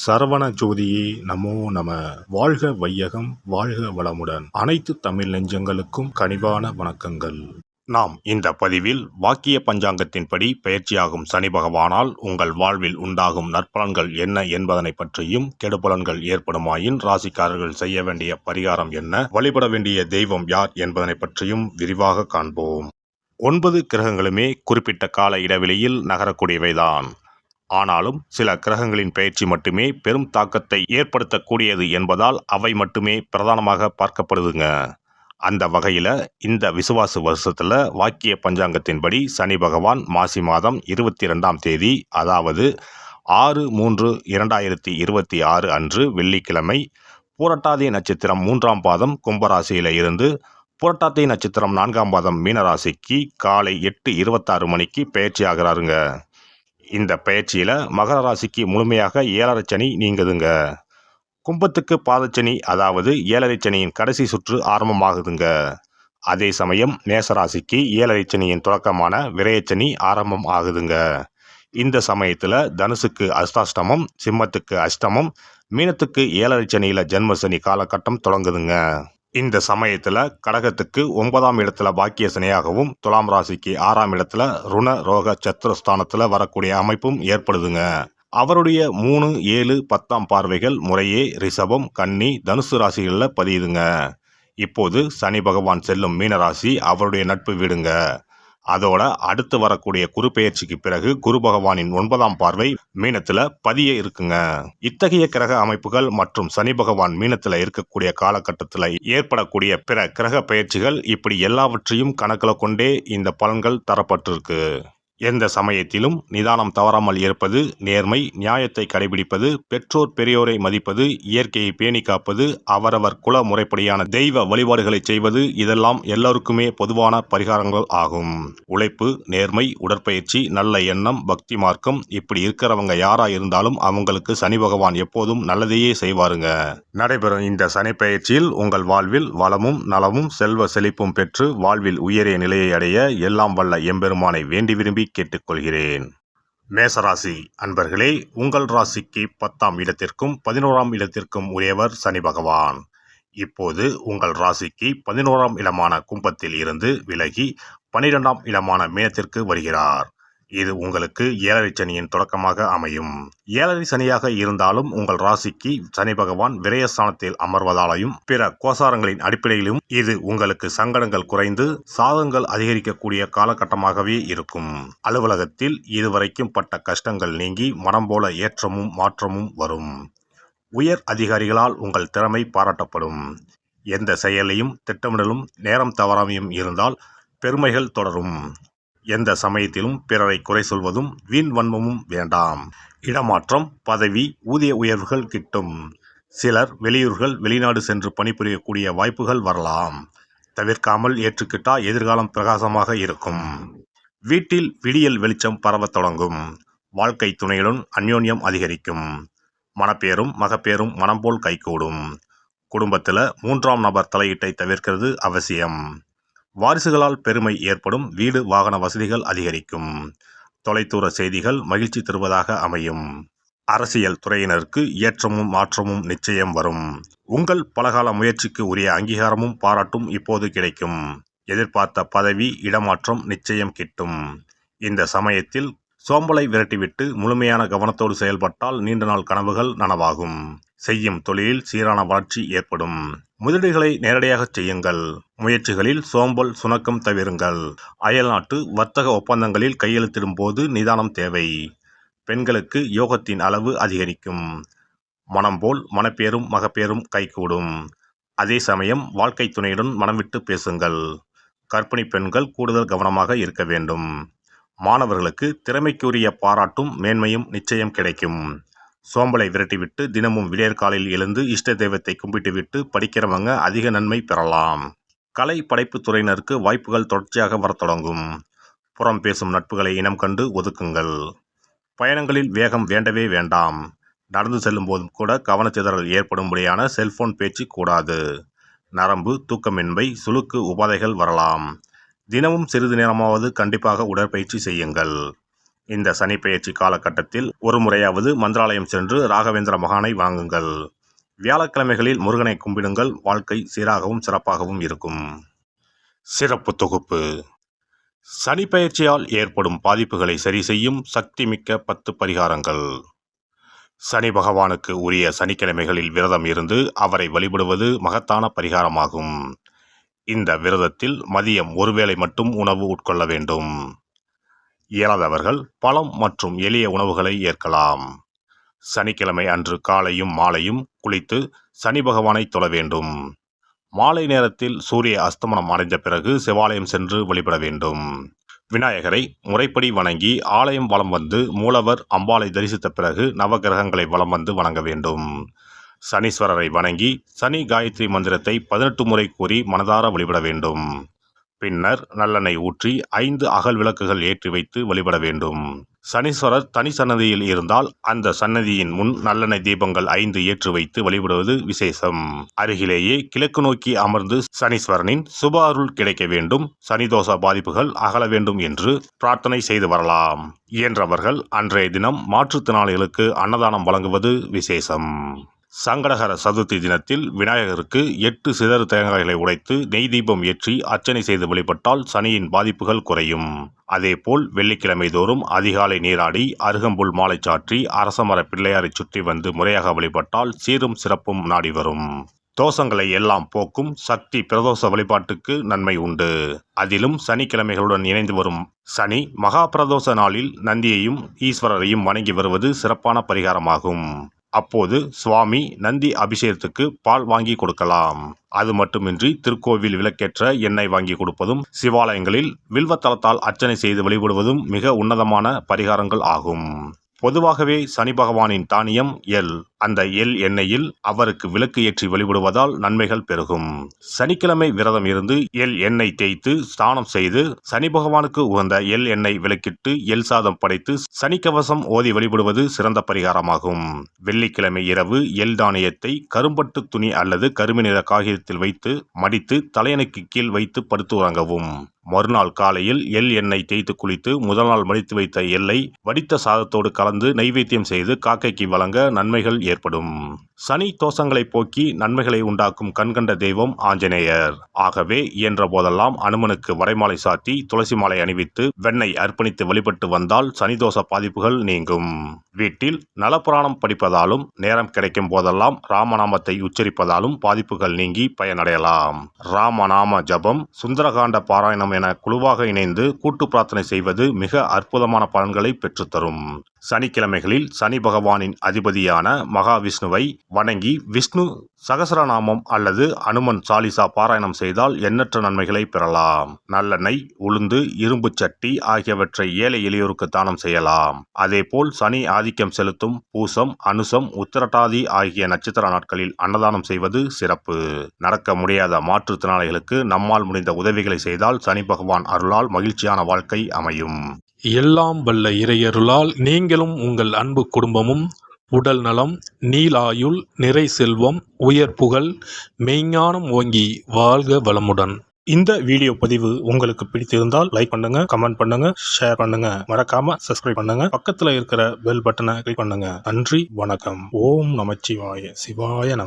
சரவண ஜோதியே நமோ நம. வாழ்க வையகம், வாழ்க வளமுடன். அனைத்து தமிழ் நெஞ்சங்களுக்கும் கனிவான வணக்கங்கள். நாம் இந்த பதிவில் வாக்கிய பஞ்சாங்கத்தின்படி பயிற்சியாகும் சனி பகவானால் உங்கள் வாழ்வில் உண்டாகும் நற்பலன்கள் என்ன என்பதனை பற்றியும், கெடுபலன்கள் ஏற்படுமாயின் ராசிக்காரர்கள் செய்ய வேண்டிய பரிகாரம் என்ன, வழிபட வேண்டிய தெய்வம் யார் என்பதனை பற்றியும் விரிவாக காண்போம். 9 கிரகங்களுமே குறிப்பிட்ட கால இடைவெளியில் நகரக்கூடியவைதான். ஆனாலும் சில கிரகங்களின் பயிற்சி மட்டுமே பெரும் தாக்கத்தை ஏற்படுத்தக்கூடியது என்பதால் அவை மட்டுமே பிரதானமாக பார்க்கப்படுதுங்க. அந்த வகையில் இந்த விசுவாச வருஷத்தில் வாக்கிய பஞ்சாங்கத்தின்படி சனி பகவான் மாசி மாதம் 22ஆம் தேதி, அதாவது 6/3/2026 அன்று வெள்ளிக்கிழமை, பூரட்டாதி நட்சத்திரம் 3ஆம் பாதம் கும்பராசியில் இருந்து புரட்டாதி நட்சத்திரம் 4ஆம் பாதம் மீனராசிக்கு காலை 8:26 மணிக்கு பயிற்சி ஆகிறாருங்க. இந்த பயிற்சியில் மகர ராசிக்கு முழுமையாக 7.5 சனி நீங்குதுங்க. கும்பத்துக்கு பாதச்சனி, அதாவது 7.5 சனியின் கடைசி சுற்று ஆரம்பமாகுதுங்க. அதே சமயம் மேசராசிக்கு 7.5 சனியின் தொடக்கமான விரயச்சனி ஆரம்பம் ஆகுதுங்க. இந்த சமயத்தில் தனுசுக்கு அஷ்டாஷ்டமம், சிம்மத்துக்கு அஷ்டமம், மீனத்துக்கு 7.5 சனியில் ஜென்மசனி காலகட்டம் தொடங்குதுங்க. இந்த சமயத்தில் கடகத்துக்கு 9ஆம் இடத்துல பாக்கிய சனியாகவும், துலாம் ராசிக்கு 6ஆம் இடத்துல ருண ரோக சத்துருஸ்தானத்தில் வரக்கூடிய அமைப்பும் ஏற்படுதுங்க. அவருடைய 3, 7, 10ஆம் பார்வைகள் முறையே ரிஷபம், கன்னி, தனுசு ராசிகளில் பதியுதுங்க. இப்போது சனி பகவான் செல்லும் மீனராசி அவருடைய நட்பு வீடுங்க. அதோட அடுத்து வரக்கூடிய குரு பெயர்ச்சிக்கு பிறகு குரு பகவானின் 9ஆம் பார்வை மீனத்துல பதிய இருக்குங்க. இத்தகைய கிரக அமைப்புகள் மற்றும் சனி பகவான் மீனத்துல இருக்கக்கூடிய காலகட்டத்தில் ஏற்படக்கூடிய பிற கிரக பெயர்ச்சிகள், இப்படி எல்லாவற்றையும் கணக்கில் கொண்டே இந்த பலன்கள் தரப்பட்டிருக்கு. எந்த சமயத்திலும் நிதானம் தவறாமல் இருப்பது, நேர்மை, நியாயத்தை கடைபிடிப்பது, பெற்றோர் பெரியோரை மதிப்பது, இயற்கையை பேணி காப்பது, அவரவர் குல முறைப்படியான தெய்வ வழிபாடுகளை செய்வது, இதெல்லாம் எல்லோருக்குமே பொதுவான பரிகாரங்கள் ஆகும். உழைப்பு, நேர்மை, உடற்பயிற்சி, நல்ல எண்ணம், பக்தி மார்க்கம், இப்படி இருக்கிறவங்க யாரா இருந்தாலும் அவங்களுக்கு சனி பகவான் எப்போதும் நல்லதையே செய்வாருங்க. நடைபெறும் இந்த சனி பயிற்சியில் உங்கள் வாழ்வில் வளமும் நலமும் செல்வ செழிப்பும் பெற்று வாழ்வில் உயரிய நிலையை அடைய எல்லாம் வல்ல எம்பெருமானை வேண்டி விரும்பி கேட்டுக்கொள்கிறேன். மேசராசி அன்பர்களே, உங்கள் ராசிக்கு 10ஆம் இடத்திற்கும் 11ஆம் இடத்திற்கும் உரியவர் சனி பகவான். இப்போது உங்கள் ராசிக்கு 11ஆம் இடமான கும்பத்தில் இருந்து விலகி 12ஆம் இடமான மீனத்திற்கு வருகிறார். இது உங்களுக்கு 7.5 சனியின் தொடக்கமாக அமையும். 7.5 சனியாக இருந்தாலும் உங்கள் ராசிக்கு சனி பகவான் விரயஸ்தானத்தில் அமர்வதாலையும் பிற கோசாரங்களின் அடிப்படையிலும் இது உங்களுக்கு சங்கடங்கள் குறைந்து சாதங்கள் அதிகரிக்கக்கூடிய காலகட்டமாகவே இருக்கும். அலுவலகத்தில் இதுவரைக்கும் பட்ட கஷ்டங்கள் நீங்கி மனம் போல ஏற்றமும் மாற்றமும் வரும். உயர் அதிகாரிகளால் உங்கள் திறமை பாராட்டப்படும். எந்த செயலையும் திட்டமிடலும் நேரம் தவறாமையும் இருந்தால் பெருமைகள் தொடரும். எந்த சமயத்திலும் பிறரை குறை சொல்வதும் வீண் வன்மமும் வேண்டாம். இடமாற்றம், பதவி, ஊதிய உயர்வுகள் கிட்டும். சிலர் வெளியூர்கள், வெளிநாடு சென்று பணிபுரியக்கூடிய வாய்ப்புகள் வரலாம். தவிர்க்காமல் ஏற்றுக்கிட்டால் எதிர்காலம் பிரகாசமாக இருக்கும். வீட்டில் விடியல் வெளிச்சம் பரவத் தொடங்கும். வாழ்க்கை துணையுடன் அந்யோன்யம் அதிகரிக்கும். மணப்பேரும் மகப்பேரும் மனம் போல் கைகூடும். குடும்பத்தில் 3ஆம் நபர் தலையீட்டை தவிர்க்கிறது அவசியம். வாரிசுகளால் பெருமை ஏற்படும். வீடு வாகன வசதிகள் அதிகரிக்கும். தொலைதூர செய்திகள் மகிழ்ச்சி தருவதாக அமையும். அரசியல் துறையினருக்கு ஏற்றமும் மாற்றமும் நிச்சயம் வரும். உங்கள் பலகால முயற்சிக்கு உரிய அங்கீகாரமும் பாராட்டும் இப்போது கிடைக்கும். எதிர்பார்த்த பதவி, இடமாற்றம் நிச்சயம் கிட்டும். இந்த சமயத்தில் சோம்பலை விரட்டிவிட்டு முழுமையான கவனத்தோடு செயல்பட்டால் நீண்ட நாள் கனவுகள் நனவாகும். செய்யும் தொழிலில் சீரான வளர்ச்சி ஏற்படும். முதலீடுகளை நேரடியாக செய்யுங்கள். முயற்சிகளில் சோம்பல் சுணக்கம் தவிருங்கள். அயல்நாட்டு வர்த்தக ஒப்பந்தங்களில் கையெழுத்திடும் போது நிதானம் தேவை. பெண்களுக்கு யோகத்தின் அளவு அதிகரிக்கும். மனம் போல் மணப்பேரும் மகப்பேரும் கைகூடும். அதே சமயம் வாழ்க்கை துணையுடன் மனம் விட்டு பேசுங்கள். கர்ப்பிணி பெண்கள் கூடுதல் கவனமாக இருக்க வேண்டும். மாணவர்களுக்கு திறமைக்குரிய பாராட்டும் மேன்மையும் நிச்சயம் கிடைக்கும். சோம்பலை விரட்டிவிட்டு தினமும் விடியற்காலையில் எழுந்து இஷ்ட தெய்வத்தை கும்பிட்டுவிட்டு படிக்கிறவங்க அதிக நன்மை பெறலாம். கலை படைப்பு துறையினருக்கு வாய்ப்புகள் தொடர்ச்சியாக வரத் தொடங்கும். புறம் பேசும் நட்புகளை இனம் கண்டு ஒதுக்குங்கள். பயணங்களில் வேகம் வேண்டவே வேண்டாம். நடந்து செல்லும் போதும் கூட கவனச்சிதறல் ஏற்படும்படியான செல்போன் பேச்சு கூடாது. நரம்பு தூக்கமின்மை, சுளுக்கு உபாதைகள் வரலாம். தினமும் சிறிது நேரமாவது கண்டிப்பாக உடற்பயிற்சி செய்யுங்கள். இந்த சனி பெயர்ச்சி காலகட்டத்தில் ஒரு முறையாவது மந்திராலயம் சென்று ராகவேந்திர மகானை வணங்குங்கள். வியாழக்கிழமைகளில் முருகனை கும்பிடுங்கள். வாழ்க்கை சீராகவும் சிறப்பாகவும் இருக்கும். சிறப்பு தொகுப்பு. சனி பெயர்ச்சியால் ஏற்படும் பாதிப்புகளை சரி செய்யும் சக்தி மிக்க 10 பரிகாரங்கள். சனி பகவானுக்கு உரிய சனிக்கிழமைகளில் விரதம் இருந்து அவரை வழிபடுவது மகத்தான பரிகாரமாகும். இந்த விரதத்தில் மதியம் ஒருவேளை மட்டும் உணவு உட்கொள்ள வேண்டும். இயலாதவர்கள் பழம் மற்றும் எளிய உணவுகளை ஏற்கலாம். சனிக்கிழமை அன்று காலையும் மாலையும் குளித்து சனி பகவானை தொழ வேண்டும். மாலை நேரத்தில் சூரிய அஸ்தமனம் அடைந்த பிறகு சிவாலயம் சென்று வழிபட வேண்டும். விநாயகரை முறைப்படி வணங்கி ஆலயம் வலம் வந்து மூலவர் அம்பாளை தரிசித்த பிறகு நவகிரகங்களை வலம் வந்து வணங்க வேண்டும். சனீஸ்வரரை வணங்கி சனி காயத்ரி மந்திரத்தை 18 முறை கூறி மனதார வழிபட வேண்டும். பின்னர் நல்லெண்ணெய் ஊற்றி 5 அகல் விளக்குகள் ஏற்றி வைத்து வழிபட வேண்டும். சனீஸ்வரர் தனி சன்னதியில் இருந்தால் அந்த சன்னதியின் முன் நல்லெண்ணெய் தீபங்கள் 5 ஏற்றி வைத்து வழிபடுவது விசேஷம். அருகிலேயே கிழக்கு நோக்கி அமர்ந்து சனீஸ்வரனின் சுப அருள் கிடைக்க வேண்டும், சனிதோஷ பாதிப்புகள் அகல வேண்டும் என்று பிரார்த்தனை செய்து வரலாம். இயன்றவர்கள் அன்றைய தினம் மாற்றுத்திறனாளிகளுக்கு அன்னதானம் வழங்குவது விசேஷம். சங்கடகர சதுர்த்தி தினத்தில் விநாயகருக்கு 8 சிதறு தேங்காய்களை உடைத்து நெய் தீபம் ஏற்றி அர்ச்சனை செய்து வழிபட்டால் சனியின் பாதிப்புகள் குறையும். அதேபோல் வெள்ளிக்கிழமை தோறும் அதிகாலை நீராடி அருகம்புல் மாலை சாற்றி அரசமர பிள்ளையாரை சுற்றி வந்து முறையாக வழிபட்டால் சீரும் சிறப்பும் நாடி வரும். தோஷங்களை எல்லாம் போக்கும் சக்தி பிரதோஷ வழிபாட்டுக்கு நன்மை உண்டு. அதிலும் சனிக்கிழமைகளுடன் இணைந்து வரும் சனி மகா பிரதோஷ நாளில் நந்தியையும் ஈஸ்வரரையும் வணங்கி வருவது சிறப்பான பரிகாரமாகும். அப்போது சுவாமி நந்தி அபிஷேகத்துக்கு பால் வாங்கி கொடுக்கலாம். அது மட்டுமின்றி திருக்கோவில் விளக்கேற்ற எண்ணெய் வாங்கி கொடுப்பதும் சிவாலயங்களில் வில்வத்தலத்தால் அர்ச்சனை செய்து வழிபடுவதும் மிக உன்னதமான பரிகாரங்கள் ஆகும். பொதுவாகவே சனி பகவானின் தானியம் எள். அந்த எள் எண்ணெயில் அவருக்கு விளக்கு ஏற்றி வழிபடுவதால் நன்மைகள் பெருகும். சனிக்கிழமை விரதம் இருந்து எள் எண்ணெய் தேய்த்து ஸ்நானம் செய்து சனி பகவானுக்கு உகந்த எள் எண்ணெய் விளக்கிட்டு எள் சாதம் படைத்து சனிக்கவசம் ஓதி வழிபடுவது சிறந்த பரிகாரமாகும். வெள்ளிக்கிழமை இரவு எள் தானியத்தை கரும்பட்டு துணி அல்லது கருமை நிற காகிதத்தில் வைத்து மடித்து தலையணைக்கு கீழ் வைத்து படுத்து உறங்கவும். மறுநாள் காலையில் எள் எண்ணெய் தேய்த்து குளித்து முதல் நாள் மடித்து வைத்த எள்ளை வடித்த சாதத்தோடு கலந்து நைவேத்தியம் செய்து காக்கைக்கு வழங்க நன்மைகள் ஏற்படும். சனி தோஷங்களை போக்கி நன்மைகளை உண்டாக்கும் கண்கண்ட தெய்வம் ஆஞ்சநேயர். ஆகவே இயன்ற போதெல்லாம் அனுமனுக்கு வடைமாலை சாத்தி துளசி மாலை அணிவித்து வெண்ணெய் அர்ப்பணித்து வழிபட்டு வந்தால் சனிதோஷ பாதிப்புகள் நீங்கும். வீட்டில் நலப்புராணம் படிப்பதாலும் நேரம் கிடைக்கும் போதெல்லாம் ராமநாமத்தை உச்சரிப்பதாலும் பாதிப்புகள் நீங்கி பயனடையலாம். ராமநாம ஜபம், சுந்தரகாண்ட பாராயணம் என குழுவாக இணைந்து கூட்டு பிரார்த்தனை செய்வது மிக அற்புதமான பலன்களை பெற்றுத்தரும். சனிக்கிழமைகளில் சனி பகவானின் அதிபதியான மகாவிஷ்ணுவை வணங்கி விஷ்ணு சகசரநாமம் அல்லது அனுமன் சாலிசா பாராயணம் செய்தால் எண்ணற்ற நன்மைகளை பெறலாம். நல்லெண்ணெய், உளுந்து, இரும்பு சட்டி ஆகியவற்றை ஏழை எளியோருக்கு தானம் செய்யலாம். அதேபோல் சனி ஆதிக்கம் செலுத்தும் பூசம், அனுசம், உத்திரட்டாதி ஆகிய நட்சத்திர நாட்களில் அன்னதானம் செய்வது சிறப்பு. நடக்க முடியாத மாற்றுத்திறனாளிகளுக்கு நம்மால் முடிந்த உதவிகளை செய்தால் சனி பகவான் அருளால் மகிழ்ச்சியான வாழ்க்கை அமையும். எல்லாம் வல்ல இறையருளால் நீங்களும் உங்கள் அன்பு குடும்பமும் உடல் நலம், நீலாயுள், நிறை செல்வம், உயர் புகழ், மெய்ஞானம் ஓங்கி வாழ்க வளமுடன். இந்த வீடியோ பதிவு உங்களுக்கு பிடித்திருந்தால் லைக் பண்ணுங்க, கமெண்ட் பண்ணுங்க, ஷேர் பண்ணுங்க, மறக்காம சப்ஸ்கிரைப் பண்ணுங்க, பக்கத்துல இருக்கிற பெல் பட்டனை கிளிக் பண்ணுங்க. நன்றி, வணக்கம். ஓம் நமச்சிவாய. சிவாய நம.